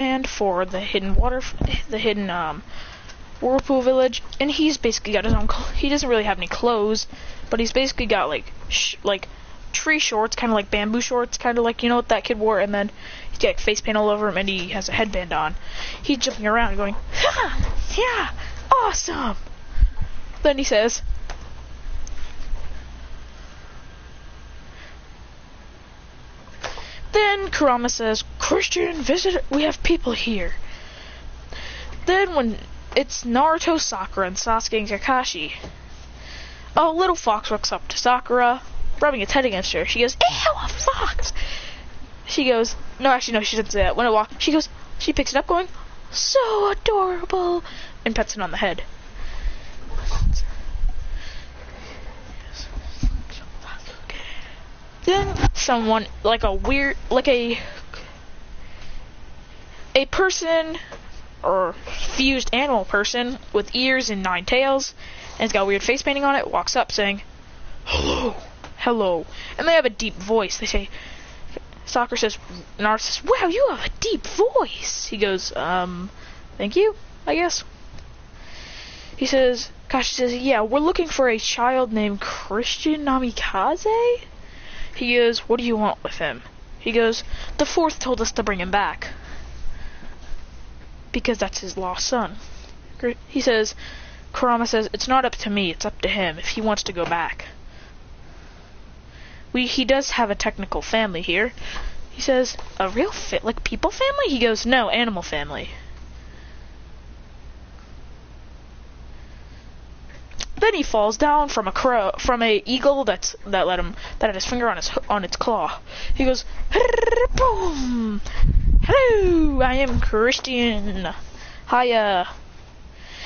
and for the hidden whirlpool village, and he's basically got his own. He doesn't really have any clothes, but he's basically got like tree shorts, kind of like bamboo shorts, kind of like, you know what that kid wore, and then he's got like, face paint all over him, and he has a headband on. He's jumping around, going, ha, yeah, awesome. Then he says, then Kurama says, Christian, visit, we have people here. Then when it's Naruto, Sakura, and Sasuke and Kakashi, a little fox walks up to Sakura, rubbing its head against her. She goes, ew, a fox! She goes, no, actually, no, she doesn't say that. When it walks, she picks it up going, so adorable, and pets it on the head. Then someone, like a weird, like a person, or fused animal person, with ears and 9 tails, and it's got weird face painting on it, walks up saying, hello, hello. And they have a deep voice. They say, Sakura says, Naruto says, wow, you have a deep voice. He goes, thank you, I guess. He says, Kashi says, yeah, we're looking for a child named Christian Namikaze. He goes, what do you want with him? He goes, the 4th told us to bring him back, because that's his lost son. He says, Kurama says, it's not up to me, it's up to him, if he wants to go back. He does have a technical family here. He says, a real like people family? He goes, no, animal family. Then he falls down from a eagle that had his finger on its claw. He goes, boom! Hello, I am Christian. Hiya.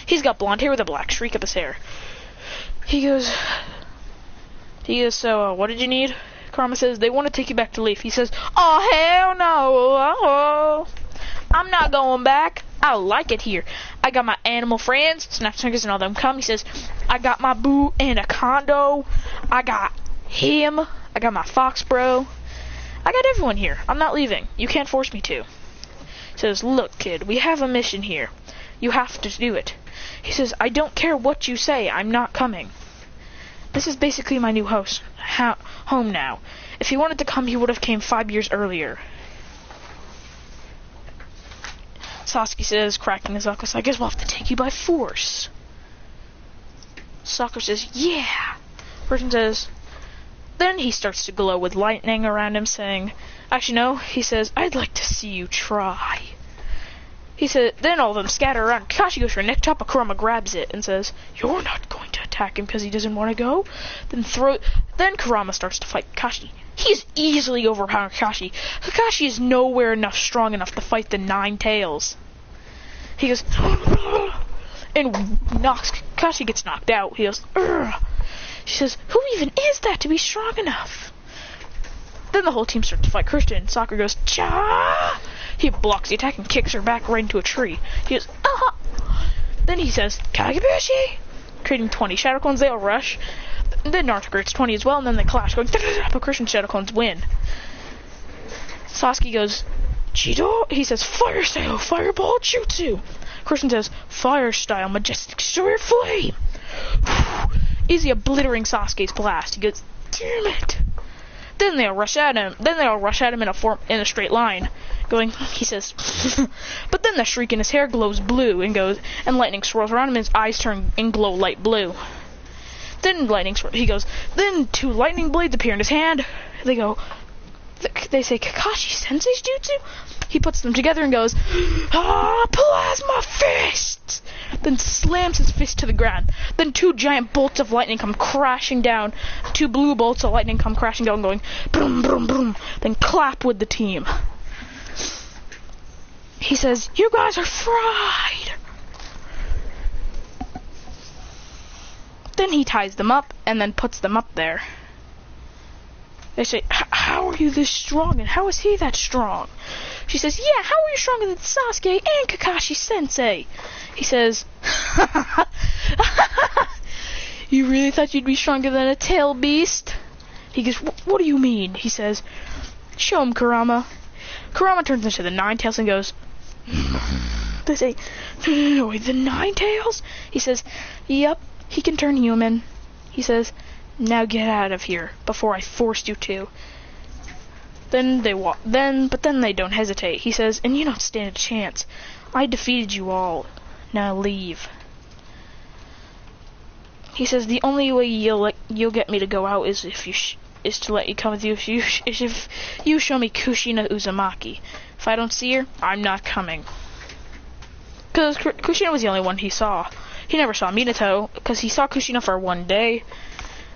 He's got blonde hair with a black streak up his hair. He goes, so what did you need? Kurama says, they want to take you back to Leaf. He says, oh, hell no. Oh, I'm not going back. I like it here. I got my animal friends, Snap Fingers and all them come. He says, I got my boo and a condo. I got him. I got my fox bro. I got everyone here. I'm not leaving. You can't force me to. He says, look, kid, we have a mission here. You have to do it. He says, I don't care what you say. I'm not coming. This is basically my new home now. If he wanted to come, he would have came 5 years earlier. Sasuke says, cracking his knuckles, I guess we'll have to take you by force. Sakura says, yeah. Person says, then he starts to glow with lightning around him, saying, actually no, he says, I'd like to see you try. He said, then all of them scatter around. Kakashi goes for a neck chop, but Kurama grabs it and says, you're not going to attack him because he doesn't want to go. Then Kurama starts to fight Kakashi. He's easily overpowering Kakashi. Kakashi is nowhere strong enough to fight the 9 tails. He goes, and Kakashi gets knocked out. He goes, urgh. She says, who even is that to be strong enough? Then the whole team starts to fight Christian. Sakura goes, cha! He blocks the attack and kicks her back right into a tree. He goes, ah! Then he says, Kagebushi! Creating 20 Shadow Clones. They all rush. Then Naruto creates 20 as well, and then they clash, going, but Christian Shadow Clones win. Sasuke goes, Chido? He says, Fire Style, Fireball Jutsu. Christian says, Fire Style, Majestic Destroyer Flame. Easy obliterating Sasuke's blast. He goes, damn it. Then they all rush at him. In a straight line, going. He says, but then the shriek in his hair glows blue and goes, and lightning swirls around him. And his eyes turn and glow light blue. Then he goes. Then 2 lightning blades appear in his hand. They go. They say Kakashi Sensei's jutsu. He puts them together and goes, ah, plasma fists. Then slams his fist to the ground. Then 2 giant bolts of lightning come crashing down. 2 blue bolts of lightning come crashing down, going boom, boom, boom. Then clap with the team. He says, you guys are fried. Then he ties them up and then puts them up there. They say, how are you this strong, and how is he that strong? She says, yeah, how are you stronger than Sasuke and Kakashi Sensei? He says, you really thought you'd be stronger than a tail beast? He goes, what do you mean? He says, show him, Kurama. Kurama turns into the 9 tails and goes, They say, the Nine Tails? He says, yep, he can turn human. He says, now get out of here before I forced you to. Then they but then they don't hesitate. He says, and you don't stand a chance. I defeated you all. Now leave. He says, the only way you'll get me to go out is if is to let you come with you. If you show me Kushina Uzumaki. If I don't see her, I'm not coming. Because Kushina was the only one he saw. He never saw Minato, because he saw Kushina for one day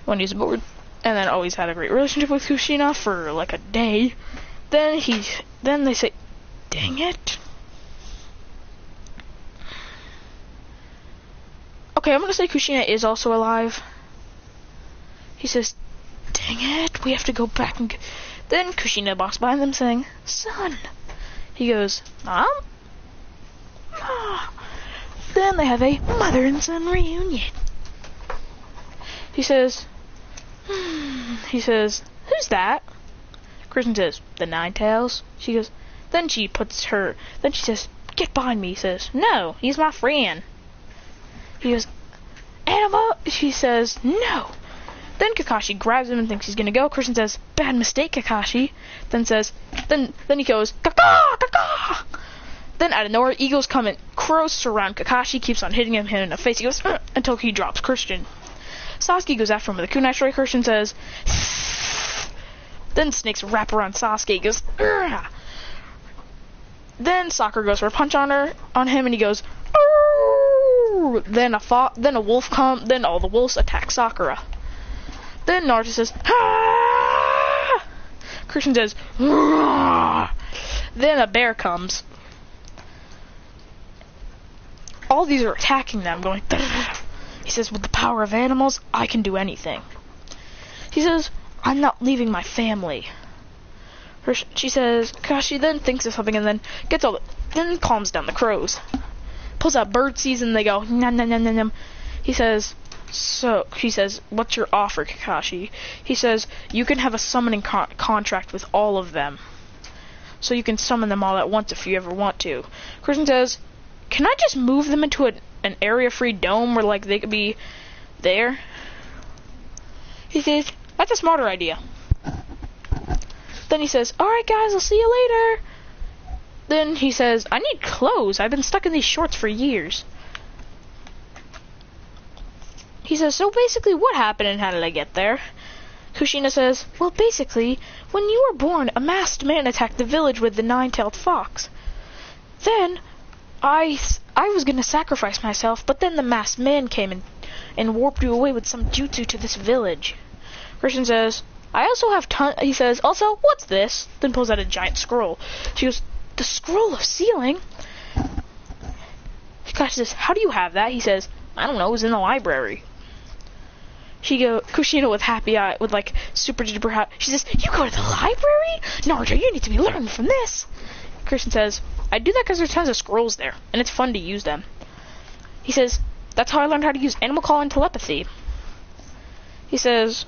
when he was bored, and then always had a great relationship with Kushina for like a day. Then they say, dang it. Okay, I'm gonna say Kushina is also alive. He says, dang it, we have to go back and then Kushina walks by them saying, son. He goes, Mom? Ah. Then they have a mother and son reunion. He says, who's that? Kristen says, the Nine Tails. She goes, then she says, get behind me. He says, no, he's my friend. He goes, Animal. She says, no. Then Kakashi grabs him and thinks he's gonna go. Kristen says, bad mistake, Kakashi. Then he goes, Kaka, Kaka. Then out of nowhere, eagles come and crows surround Kakashi, keeps on hitting him in the face. He goes, until he drops Christian. Sasuke goes after him with a kunai strike. Christian says, then snakes wrap around Sasuke. He goes, Ugh. Then Sakura goes for a punch on him, and he goes, Arr! Then a wolf comes. Then all the wolves attack Sakura. Then Naruto says, ah! Christian says, Arr! Then a bear comes. All these are attacking them, going, Arr! He says, with the power of animals, I can do anything. He says, I'm not leaving my family. She says, Kakashi then thinks of something and then then calms down the crows. Pulls out birdseeds and they go, nom nom nom nom nom. He says, what's your offer, Kakashi? He says, you can have a summoning contract with all of them. So you can summon them all at once if you ever want to. Christian says, can I just move them into an area-free dome where, like, they could be there? He says, that's a smarter idea. Then he says, alright guys, I'll see you later. Then he says, I need clothes. I've been stuck in these shorts for years. He says, so basically what happened and how did I get there? Kushina says, well basically, when you were born, a masked man attacked the village with the nine-tailed fox. Then, I was gonna sacrifice myself, but then the masked man came and warped you away with some jutsu to this village. Christian says, I also have he says, also, what's this? Then pulls out a giant scroll. She goes, the scroll of sealing? Kakashi says, how do you have that? He says, I don't know, it was in the library. Kushina with happy eye, with like super duper happy. She says, you go to the library? Naruto, you need to be learning from this. Christian says, I do that because there's tons of scrolls there, and it's fun to use them. He says, that's how I learned how to use animal call and telepathy. He says,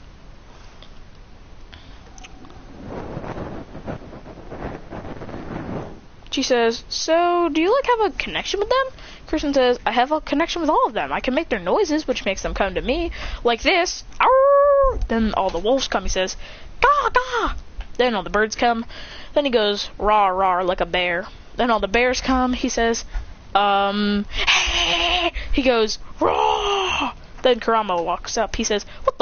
she says, so do you like have a connection with them? Christian says, I have a connection with all of them. I can make their noises, which makes them come to me, like this. Arr! Then all the wolves come. He says, Gah, gah. Then all the birds come. Then he goes, rah, rah, like a bear. Then all the bears come. He says, he goes, rah. Then Kurama walks up. He says, what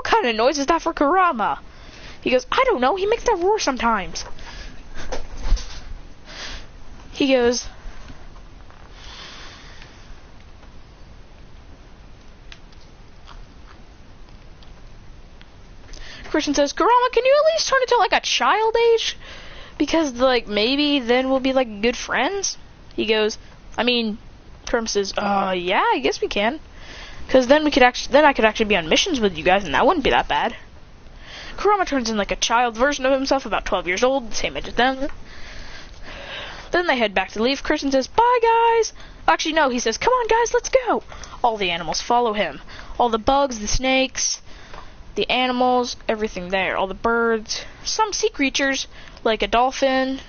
kind of noise is that for Kurama? He goes, I don't know. He makes that roar sometimes. He goes, Christian says, Kurama, can you at least turn into like a child age? Because like maybe then we'll be like good friends. He goes, Kurama says, yeah, I guess we can. Because then I could actually be on missions with you guys, and that wouldn't be that bad. Kurama turns in like a child version of himself, about 12 years old, same age as them. Then they head back to leave. Christian says, bye guys. Actually no, he says, come on guys, let's go. All the animals follow him. All the bugs, the snakes, the animals, everything there. All the birds, some sea creatures, like a dolphin.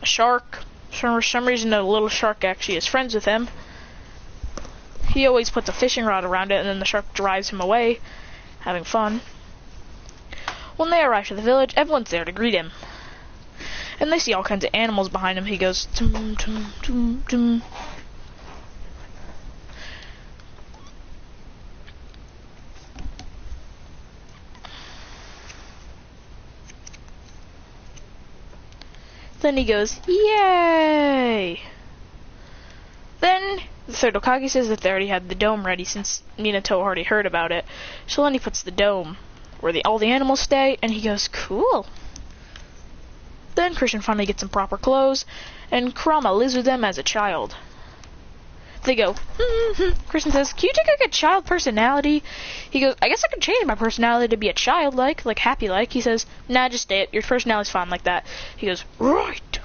a shark. For some reason, a little shark actually is friends with him. He always puts a fishing rod around it, and then the shark drives him away, having fun. When they arrive to the village, everyone's there to greet him. And they see all kinds of animals behind him. He goes, tum, tum, tum, tum. Then he goes, yay! Then the third Hokage says that they already had the dome ready since Minato already heard about it. So then he puts the dome where all the animals stay, and he goes, cool. Then Christian finally gets some proper clothes, and Kurama lives with them as a child. They go, Christian says, can you take like a child personality? He goes, I guess I could change my personality to be a child-like, like happy-like. He says, nah, just stay it. Your personality's fine like that. He goes, right.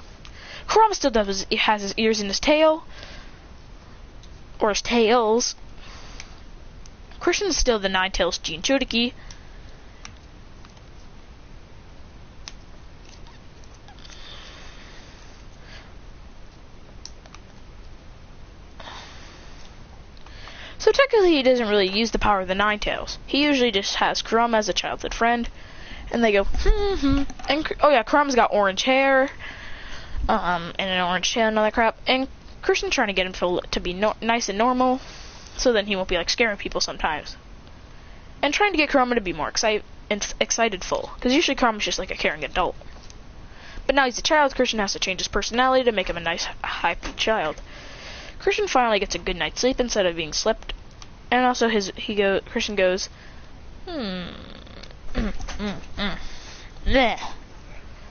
Kurama still has his ears in his tail. Or his tails. Christian's still the Nine-Tails Jinchuriki. So technically he doesn't really use the power of the Nine-Tails. He usually just has Kurama as a childhood friend. And they go, And, oh yeah, Kurama's got orange hair. And an orange tail and all that crap. And Christian's trying to get him to be nice and normal. So then he won't be like scaring people sometimes. And trying to get Kurama to be more excitedful. Because usually Kurama's just like a caring adult. But now he's a child, Christian has to change his personality to make him a nice, happy child. Christian finally gets a good night's sleep instead of being slept. And also Christian goes, Then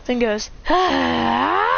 goes, ah!